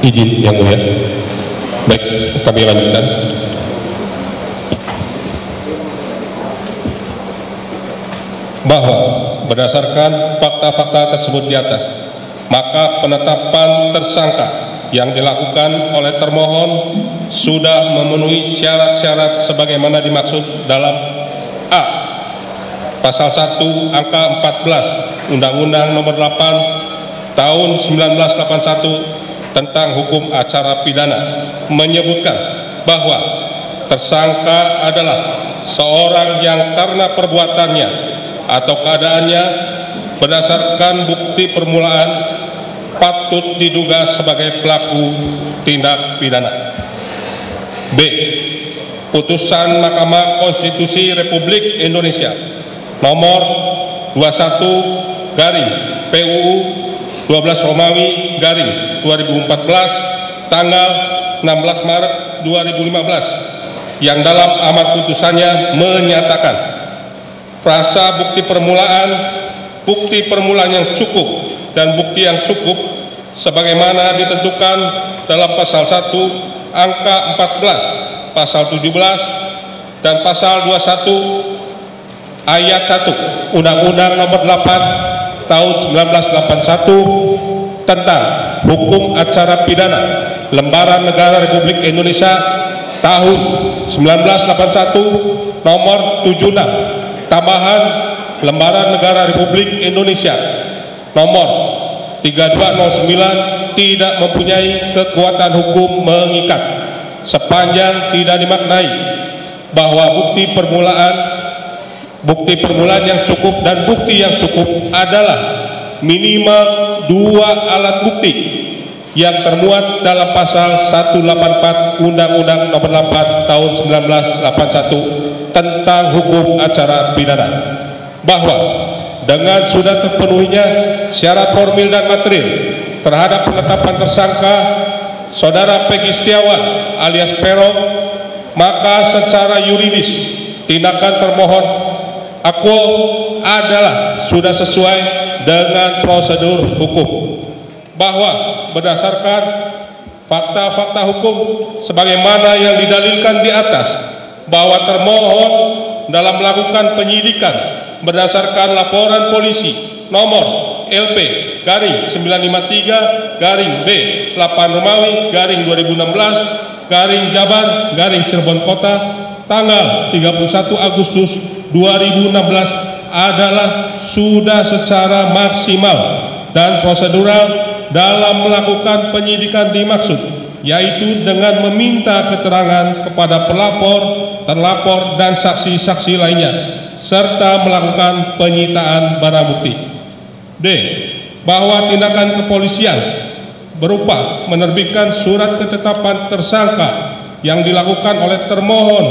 Izin Yang Mulia. Baik, kami lanjutkan. Bahwa berdasarkan fakta-fakta tersebut di atas, maka penetapan tersangka yang dilakukan oleh termohon sudah memenuhi syarat-syarat sebagaimana dimaksud dalam A. Pasal 1 angka 14 Undang-Undang Nomor 8 Tahun 1981 tentang Hukum Acara Pidana menyebutkan bahwa tersangka adalah seorang yang karena perbuatannya atau keadaannya berdasarkan bukti permulaan patut diduga sebagai pelaku tindak pidana. B. Putusan Mahkamah Konstitusi Republik Indonesia nomor 21 garing PUU 12 Romawi garing 2014 tanggal 16 Maret 2015 yang dalam amar putusannya menyatakan frasa bukti permulaan yang cukup dan bukti yang cukup sebagaimana ditentukan dalam pasal 1 angka 14, pasal 17 dan pasal 21 ayat 1 Undang-Undang Nomor 8 Tahun 1981 tentang Hukum Acara Pidana Lembaran Negara Republik Indonesia tahun 1981 nomor 76 tambahan Lembaran Negara Republik Indonesia nomor 3209 tidak mempunyai kekuatan hukum mengikat sepanjang tidak dimaknai bahwa bukti permulaan yang cukup dan bukti yang cukup adalah minimal 2 alat bukti yang termuat dalam pasal 184 Undang-Undang Nomor 8 Tahun 1981 tentang Hukum Acara Pidana, bahwa dengan sudah terpenuhinya syarat formil dan material terhadap penetapan tersangka Saudara Peggy Setiawan alias Peron, maka secara yuridis tindakan termohon akuo adalah sudah sesuai dengan prosedur hukum, bahwa berdasarkan fakta-fakta hukum sebagaimana yang didalilkan di atas, bahwa termohon dalam melakukan penyidikan berdasarkan laporan polisi nomor LP garing 953 garing B 8 Romawi garing 2016 garing Jabar garing Cirebon Kota tanggal 31 Agustus 2016 adalah sudah secara maksimal dan prosedural dalam melakukan penyidikan dimaksud, yaitu dengan meminta keterangan kepada pelapor, terlapor, dan saksi-saksi lainnya, serta melakukan penyitaan barang bukti. D. Bahwa tindakan kepolisian berupa menerbitkan surat ketetapan tersangka yang dilakukan oleh termohon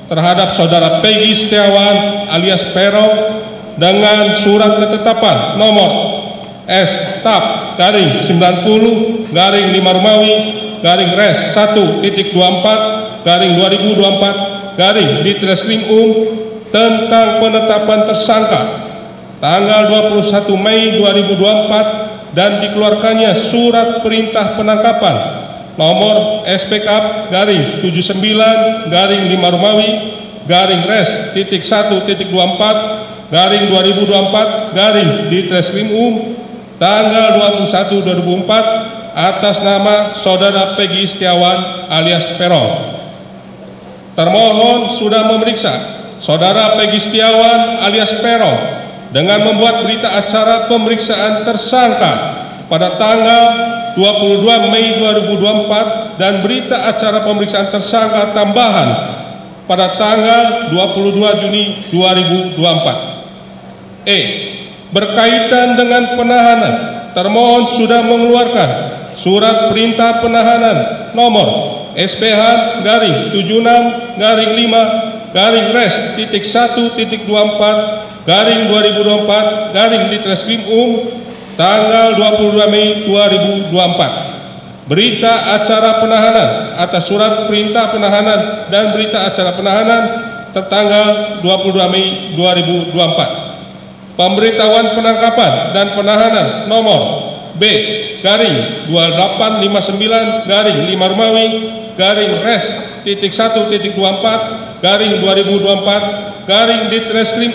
terhadap Saudara Peggy Setiawan alias Peron dengan surat ketetapan nomor S/TAP garing 90 garing 5 Romawi garing Res 1.24 garing 2024 garing Ditreskrim tentang penetapan tersangka tanggal 21 Mei 2024 dan dikeluarkannya surat perintah penangkapan nomor SPK garing 79 garing 5 Romawi garing Res .1.24 garing 2024 garing Ditreskrim tanggal 21 2004 atas nama Saudara Peggy Setiawan alias Peron. Termohon sudah memeriksa Saudara Peggy Setiawan alias Peron dengan membuat berita acara pemeriksaan tersangka pada tanggal 22 Mei 2024 dan berita acara pemeriksaan tersangka tambahan pada tanggal 22 Juni 2024. Berkaitan dengan penahanan, termohon sudah mengeluarkan surat perintah penahanan nomor SPH garing 76 garing 5 garing Res .1.24 garing 2024 garing Ditreskrim tanggal 22 Mei 2024. Berita acara penahanan atas surat perintah penahanan dan berita acara penahanan tertanggal 22 Mei 2024. Pemberitahuan penangkapan dan penahanan nomor B garing 2859 garing 5 Romawi garing res titik 1.24 garing 2024 garing Ditreskrim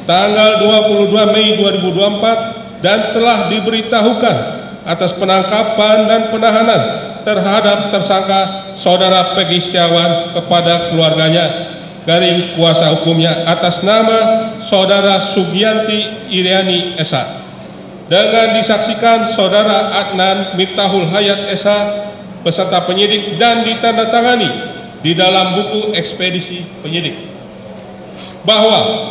tanggal 22 Mei 2024 dan telah diberitahukan atas penangkapan dan penahanan terhadap tersangka Saudara Peggy Setiawan kepada keluarganya garing kuasa hukumnya atas nama Saudara Sugianti Iriani SH dengan disaksikan Saudara Adnan Miftahul Hayat SH beserta penyidik dan ditandatangani di dalam buku ekspedisi penyidik bahwa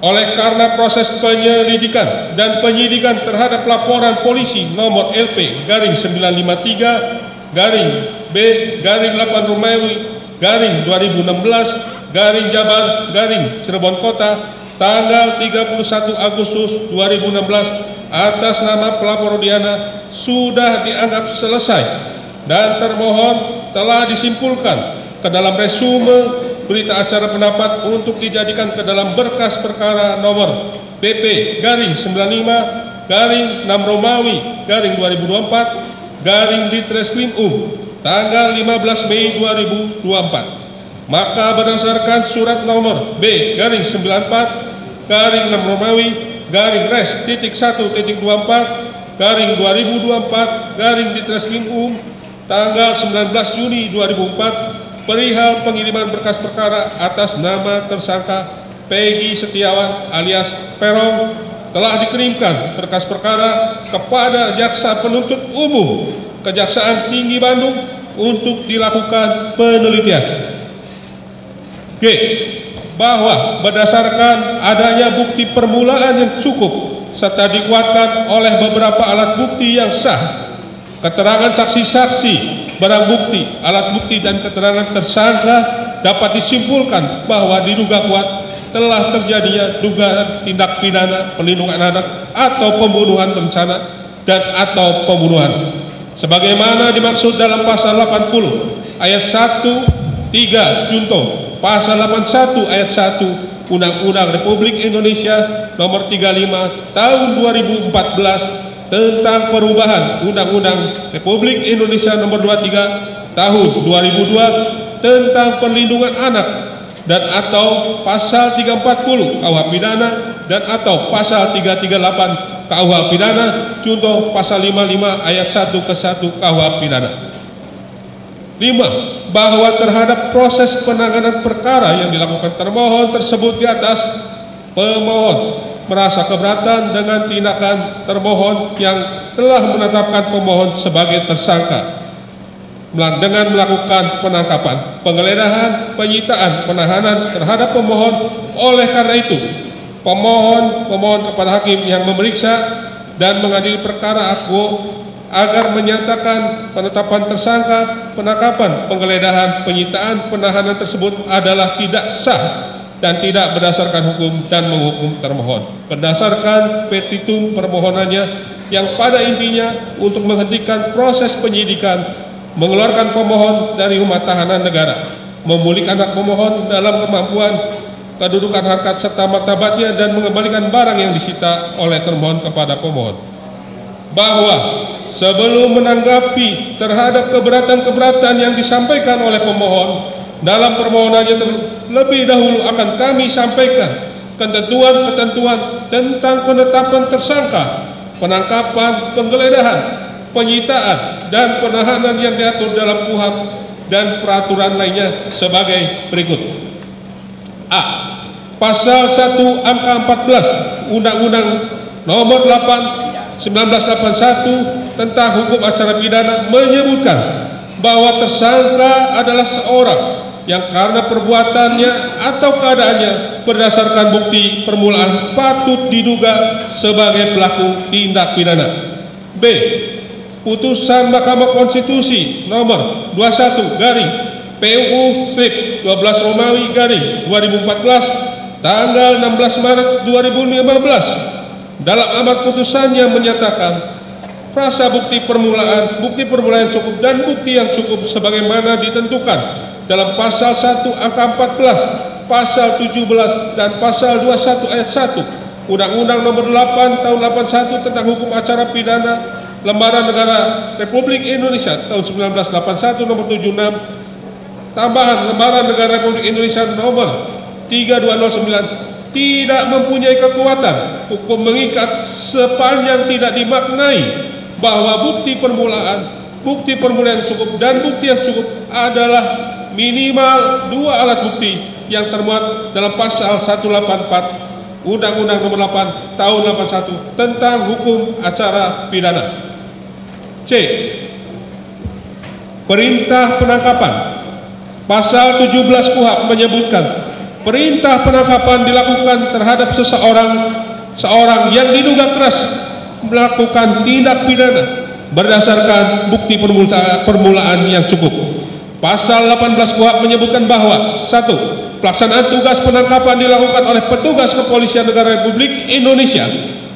oleh karena proses penyelidikan dan penyidikan terhadap laporan polisi nomor LP garing 953 garing B garing 8 Romawi garing 2016 garing Jabar garing Cirebon Kota tanggal 31 Agustus 2016 atas nama pelapor Rudiana sudah dianggap selesai dan termohon telah disimpulkan ke dalam resume berita acara pendapat untuk dijadikan ke dalam berkas perkara nomor PP garing 95 garing 6 Romawi garing 2024 garing Ditreskrim tanggal 15 Mei 2024. Maka berdasarkan surat nomor B garing 94 garing 6 Romawi garing res titik 1.24 garing 2024 garing Ditreskrim tanggal 19 Juni 2004 perihal pengiriman berkas perkara atas nama tersangka Peggy Setiawan alias Peron telah dikirimkan berkas perkara kepada Jaksa Penuntut Umum Kejaksaan Tinggi Bandung untuk dilakukan penelitian. G. Bahwa berdasarkan adanya bukti permulaan yang cukup serta dikuatkan oleh beberapa alat bukti yang sah, keterangan saksi-saksi, barang bukti, alat bukti dan keterangan tersangka dapat disimpulkan bahwa diduga kuat telah terjadinya dugaan tindak pidana perlindungan anak atau pembunuhan berencana dan atau pembunuhan sebagaimana dimaksud dalam pasal 80 ayat 1 3 junto pasal 81 ayat 1 Undang-Undang Republik Indonesia nomor 35 tahun 2014 tentang perubahan Undang-Undang Republik Indonesia nomor 23 tahun 2002 tentang perlindungan anak dan atau pasal 340 KUH pidana dan atau pasal 338 KUH pidana contoh pasal 55 ayat 1 ke 1 KUH pidana. 5. Bahwa terhadap proses penanganan perkara yang dilakukan termohon tersebut di atas, pemohon merasa keberatan dengan tindakan termohon yang telah menetapkan pemohon sebagai tersangka dengan melakukan penangkapan, penggeledahan, penyitaan, penahanan terhadap pemohon. Oleh karena itu, pemohon kepada hakim yang memeriksa dan mengadili perkara aku agar menyatakan penetapan tersangka, penangkapan, penggeledahan, penyitaan, penahanan tersebut adalah tidak sah dan tidak berdasarkan hukum dan menghukum termohon berdasarkan petitum permohonannya yang pada intinya untuk menghentikan proses penyidikan, mengeluarkan pemohon dari rumah tahanan negara, memulihkan hak pemohon dalam kemampuan, kedudukan harkat serta martabatnya dan mengembalikan barang yang disita oleh termohon kepada pemohon. Bahwa sebelum menanggapi terhadap keberatan-keberatan yang disampaikan oleh pemohon dalam permohonannya terlebih dahulu akan kami sampaikan ketentuan-ketentuan tentang penetapan tersangka, penangkapan, penggeledahan, penyitaan, dan penahanan yang diatur dalam KUHP dan peraturan lainnya sebagai berikut. A. Pasal 1 angka 14 Undang-Undang nomor 8 1981 tentang hukum acara pidana menyebutkan bahwa tersangka adalah seorang yang karena perbuatannya atau keadaannya berdasarkan bukti permulaan patut diduga sebagai pelaku tindak pidana. B. Putusan Mahkamah Konstitusi nomor 21 garing PUU strip 12 Romawi garing 2014 tanggal 16 Maret 2015 dalam amar putusannya menyatakan frasa bukti permulaan cukup dan bukti yang cukup sebagaimana ditentukan dalam pasal 1 angka 14, pasal 17 dan pasal 21 ayat 1 Undang-Undang nomor 8 tahun 81 tentang hukum acara pidana Lembaran Negara Republik Indonesia tahun 1981 nomor 76, tambahan Lembaran Negara Republik Indonesia nomor 3209 tidak mempunyai kekuatan hukum mengikat sepanjang tidak dimaknai bahwa bukti permulaan cukup dan bukti yang cukup adalah minimal 2 alat bukti yang termuat dalam pasal 184 Undang-Undang Nomor 8 Tahun 81 tentang hukum acara pidana. C. Perintah penangkapan. Pasal 17 KUHP menyebutkan perintah penangkapan dilakukan terhadap seorang yang diduga keras melakukan tindak pidana berdasarkan bukti permulaan yang cukup. Pasal 18 KUHP menyebutkan bahwa 1. Pelaksanaan tugas penangkapan dilakukan oleh petugas Kepolisian Negara Republik Indonesia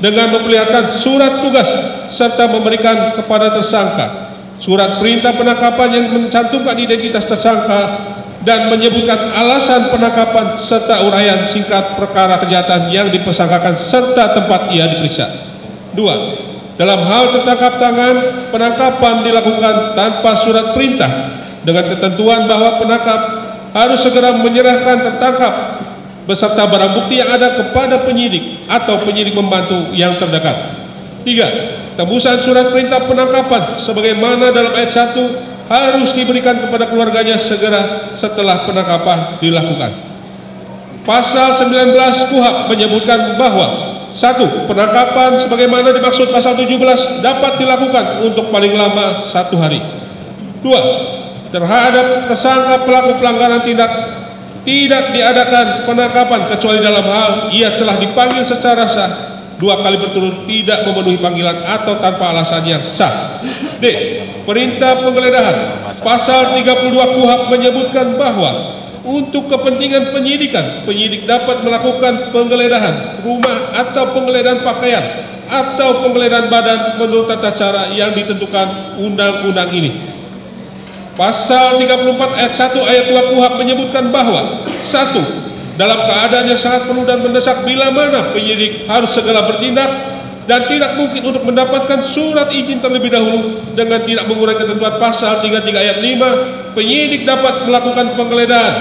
dengan memperlihatkan surat tugas serta memberikan kepada tersangka surat perintah penangkapan yang mencantumkan identitas tersangka dan menyebutkan alasan penangkapan serta uraian singkat perkara kejahatan yang dipersangkakan serta tempat ia diperiksa. 2. Dalam hal tertangkap tangan, penangkapan dilakukan tanpa surat perintah dengan ketentuan bahwa penangkap harus segera menyerahkan tertangkap beserta barang bukti yang ada kepada penyidik atau penyidik membantu yang terdekat. 3. Tembusan surat perintah penangkapan sebagaimana dalam ayat 1 harus diberikan kepada keluarganya segera setelah penangkapan dilakukan. Pasal 19 KUHP menyebutkan bahwa 1. Penangkapan sebagaimana dimaksud pasal 17 dapat dilakukan untuk paling lama 1 hari. 2. Terhadap tersangka pelaku pelanggaran tidak diadakan penangkapan kecuali dalam hal ia telah dipanggil secara sah 2 kali berturut tidak memenuhi panggilan atau tanpa alasan yang sah. D. Perintah penggeledahan. Pasal 32 KUHP menyebutkan bahwa untuk kepentingan penyidikan, penyidik dapat melakukan penggeledahan rumah atau penggeledahan pakaian atau penggeledahan badan menurut tata cara yang ditentukan undang-undang ini. Pasal 34 ayat 1 ayat 2 KUHP menyebutkan bahwa 1. Dalam keadaan yang sangat perlu dan mendesak bila mana penyidik harus segera bertindak dan tidak mungkin untuk mendapatkan surat izin terlebih dahulu dengan tidak mengurangi ketentuan pasal 33 ayat 5, penyidik dapat melakukan penggeledahan